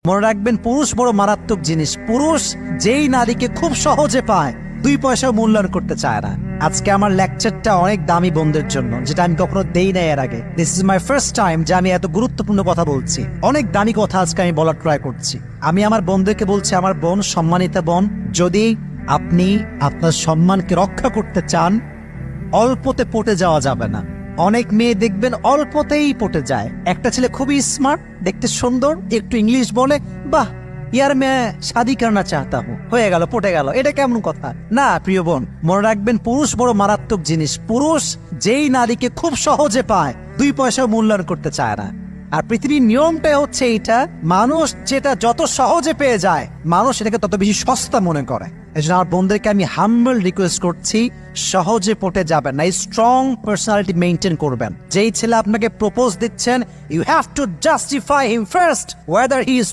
মনে রাখবেন, পুরুষ বড় মারাত্মক জিনিস। পুরুষ যেই নারীকে খুব সহজে পায়, 2 পয়সা মূল্যায়ন করতে চায় না। আজকে আমার লেকচারটা অনেক দামি বন্ধুদের জন্য, যেটা আমি কখনো দেই না এর আগে। This is my first time যে আমি এত গুরুত্বপূর্ণ কথা বলছি। অনেক দামি কথা আজকে আমি বলার ট্রাই করছি। আমি আমার বন্ধুকে বলছি, আমার বোন, সম্মানিতা বোন, যদি আপনি আপনার সম্মানকে রক্ষা করতে চান, অল্পতে পটে যাওয়া যাবে না। অনেক মেয়ে দেখবেন অল্পতেই পটে যায়। একটা ছেলে খুবই স্মার্ট, দেখতে সুন্দর, একটু ইংলিশ বলে, বাহ ইয়ার মেয়ে শাদি করনা চাহতা হু, হয়ে গেল, পটে গেল। এটা কেমন কথা? না প্রিয় বোন, মনে রাখবেন, পুরুষ বড় মারাত্মক জিনিস। পুরুষ যেই নারীকে খুব সহজে পায়, 2 পয়সা মূল্যায়ন করতে চায় না। আর পৃথিবীর নিয়মটা হচ্ছে এইটা, মানুষ যেটা যত সহজে পেয়ে যায়, মানুষ এটাকে তত বেশি সস্তা মনে করে। এই জন্য আমার বন্ধুদেরকে আমি হাম্বল রিকোয়েস্ট করছি, সহজে পটে যাবেন না, স্ট্রং পার্সোনালিটি মেনটেন করবেন। যেই ছেলে আপনাকে প্রপোজ দিচ্ছেন, you have to justify him first whether he is